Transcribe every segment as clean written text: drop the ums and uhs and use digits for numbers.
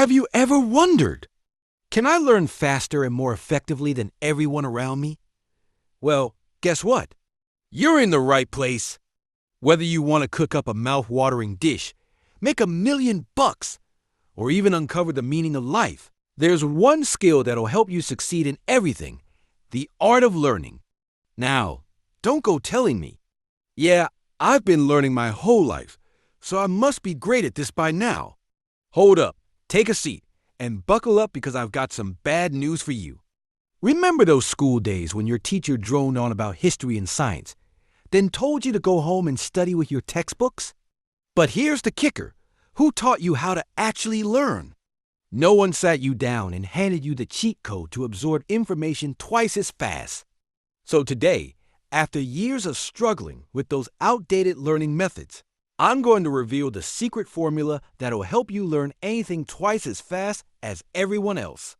Have you ever wondered, can I learn faster and more effectively than everyone around me? Well, guess what? You're in the right place. Whether you want to cook up a mouth-watering dish, make $1,000,000, or even uncover the meaning of life, there's one skill that'll help you succeed in everything: the art of learning. Now, don't go telling me, "Yeah, I've been learning my whole life, so I must be great at this by now." Hold up, take a seat, and buckle up because I've got some bad news for you. Remember those school days when your teacher droned on about history and science, then told you to go home and study with your textbooks? But here's the kicker. Who taught you how to actually learn? No one sat you down and handed you the cheat code to absorb information twice as fast. So today, after years of struggling with those outdated learning methods, I'm going to reveal the secret formula that'll help you learn anything twice as fast as everyone else.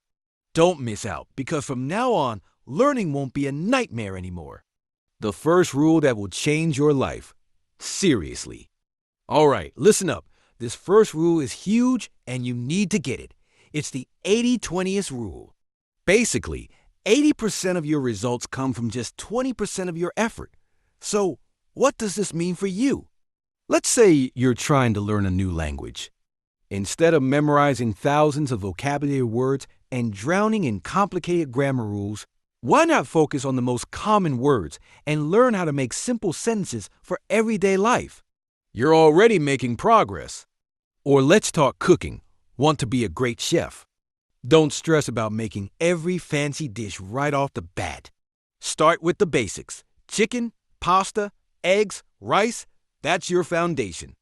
Don't miss out, because from now on, learning won't be a nightmare anymore. The first rule that will change your life. Seriously. All right, listen up. This first rule is huge and you need to get it. It's the 80-20 rule. Basically, 80% of your results come from just 20% of your effort. So, what does this mean for you? Let's say you're trying to learn a new language. Instead of memorizing thousands of vocabulary words and drowning in complicated grammar rules, why not focus on the most common words and learn how to make simple sentences for everyday life? You're already making progress. Or let's talk cooking. Want to be a great chef? Don't stress about making every fancy dish right off the bat. Start with the basics. Chicken, pasta, eggs, rice, that's your foundation.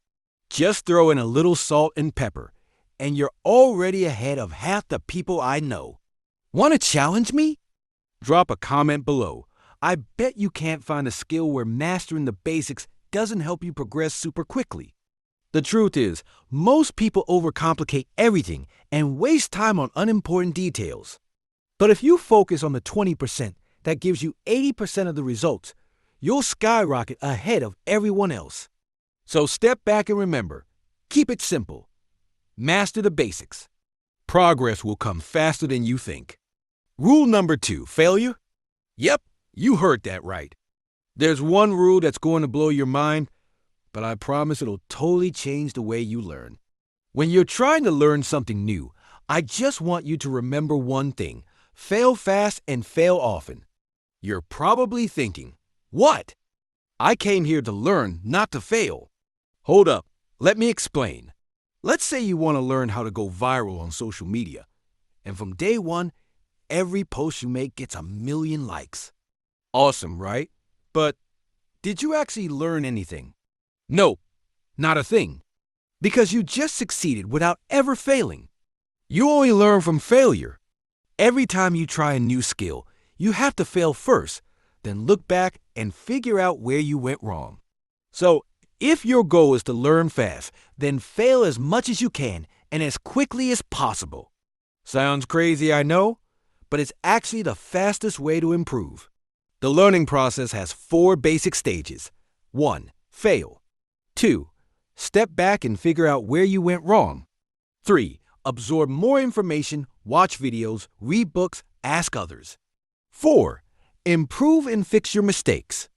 Just throw in a little salt and pepper, and you're already ahead of half the people I know. Want to challenge me? Drop a comment below. I bet you can't find a skill where mastering the basics doesn't help you progress super quickly. The truth is, most people overcomplicate everything and waste time on unimportant details. But if you focus on the 20% that gives you 80% of the results, you'll skyrocket ahead of everyone else. So step back and remember, keep it simple. Master the basics. Progress will come faster than you think. Rule number 2, failure? Yep, you heard that right. There's one rule that's going to blow your mind, but I promise it'll totally change the way you learn. When you're trying to learn something new, I just want you to remember one thing: fail fast and fail often. You're probably thinking, what? I came here to learn, not to fail. Hold up, let me explain. Let's say you want to learn how to go viral on social media, and from day one, every post you make gets 1,000,000 likes. Awesome, right? But did you actually learn anything? Nope, not a thing. Because you just succeeded without ever failing. You only learn from failure. Every time you try a new skill, you have to fail first, then look back and figure out where you went wrong. So, if your goal is to learn fast, then fail as much as you can and as quickly as possible. Sounds crazy, I know, but it's actually the fastest way to improve. The learning process has 4 basic stages. 1. Fail. 2. Step back and figure out where you went wrong. 3. Absorb more information, watch videos, read books, ask others. 4. Improve and fix your mistakes.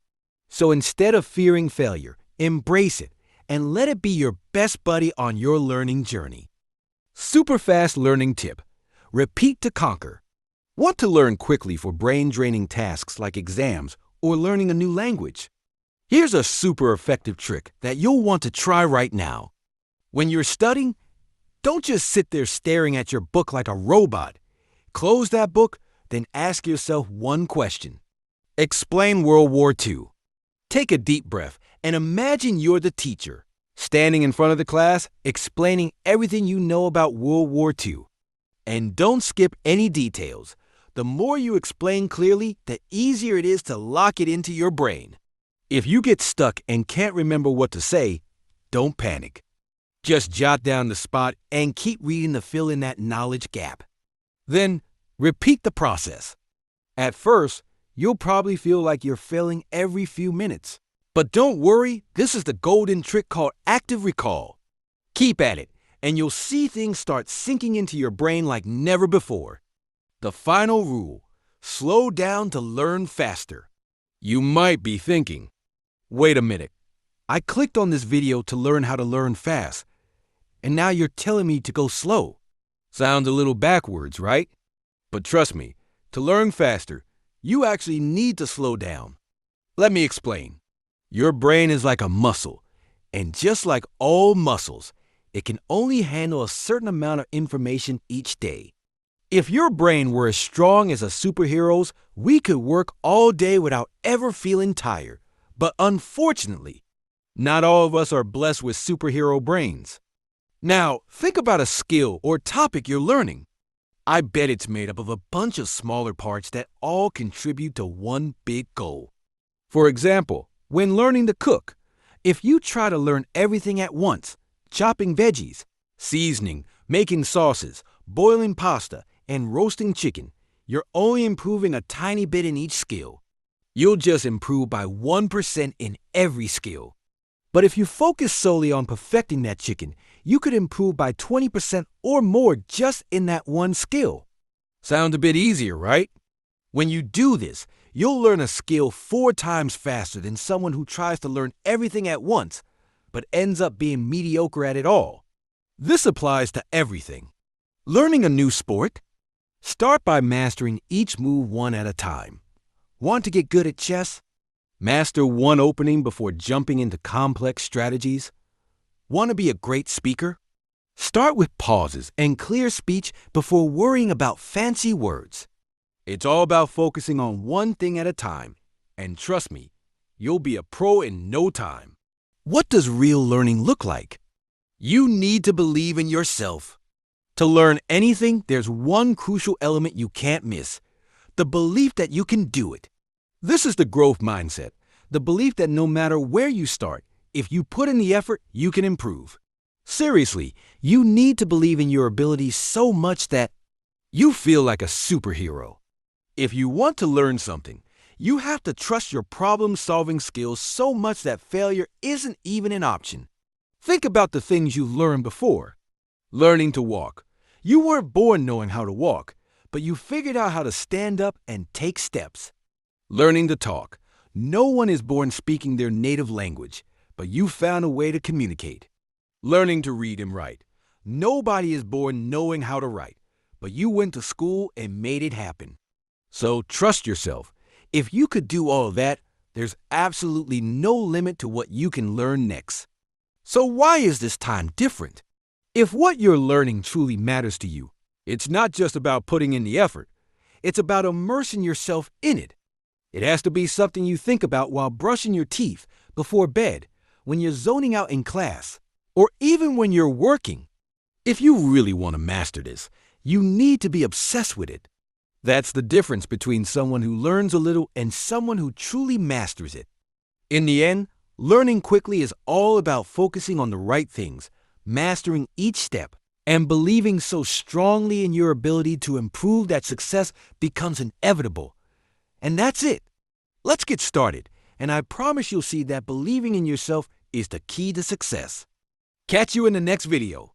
So instead of fearing failure, embrace it and let it be your best buddy on your learning journey. Super fast learning tip. Repeat to conquer. Want to learn quickly for brain-draining tasks like exams or learning a new language? Here's a super effective trick that you'll want to try right now. When you're studying, don't just sit there staring at your book like a robot. Close that book, then ask yourself one question. Explain World War II. Take a deep breath and imagine you're the teacher, standing in front of the class, explaining everything you know about World War II. And don't skip any details. The more you explain clearly, the easier it is to lock it into your brain. If you get stuck and can't remember what to say, don't panic. Just jot down the spot and keep reading to fill in that knowledge gap. Then, repeat the process. At first, you'll probably feel like you're failing every few minutes. But don't worry, this is the golden trick called active recall. Keep at it. and you'll see things start sinking into your brain like never before. The final rule: slow down to learn faster. You might be thinking, wait a minute, I clicked on this video to learn how to learn fast, and now you're telling me to go slow. Sounds a little backwards, right? But trust me, to learn faster, you actually need to slow down. Let me explain. Your brain is like a muscle, and just like all muscles, it can only handle a certain amount of information each day. If your brain were as strong as a superhero's, we could work all day without ever feeling tired. But unfortunately, not all of us are blessed with superhero brains. Now, think about a skill or topic you're learning. I bet it's made up of a bunch of smaller parts that all contribute to one big goal. For example, when learning to cook, if you try to learn everything at once, chopping veggies, seasoning, making sauces, boiling pasta, and roasting chicken, you're only improving a tiny bit in each skill. You'll just improve by 1% in every skill. But if you focus solely on perfecting that chicken, you could improve by 20% or more just in that one skill. Sounds a bit easier, right? When you do this, you'll learn a skill 4 times faster than someone who tries to learn everything at once, but ends up being mediocre at it all. This applies to everything. Learning a new sport? Start by mastering each move one at a time. Want to get good at chess? Master one opening before jumping into complex strategies? Want to be a great speaker? Start with pauses and clear speech before worrying about fancy words. It's all about focusing on one thing at a time, and trust me, you'll be a pro in no time. What does real learning look like? You need to believe in yourself. To learn anything, there's one crucial element you can't miss: the belief that you can do it. This is the growth mindset, the belief that no matter where you start, if you put in the effort, you can improve. Seriously, you need to believe in your abilities so much that you feel like a superhero. If you want to learn something, you have to trust your problem-solving skills so much that failure isn't even an option. Think about the things you've learned before. Learning to walk. You weren't born knowing how to walk, but you figured out how to stand up and take steps. Learning to talk. No one is born speaking their native language, but you found a way to communicate. Learning to read and write. Nobody is born knowing how to write, but you went to school and made it happen. So trust yourself. If you could do all of that, there's absolutely no limit to what you can learn next. So why is this time different? If what you're learning truly matters to you, it's not just about putting in the effort. It's about immersing yourself in it. It has to be something you think about while brushing your teeth, before bed, when you're zoning out in class, or even when you're working. If you really want to master this, you need to be obsessed with it. That's the difference between someone who learns a little and someone who truly masters it. In the end, learning quickly is all about focusing on the right things, mastering each step, and believing so strongly in your ability to improve that success becomes inevitable. And that's it. Let's get started, and I promise you'll see that believing in yourself is the key to success. Catch you in the next video.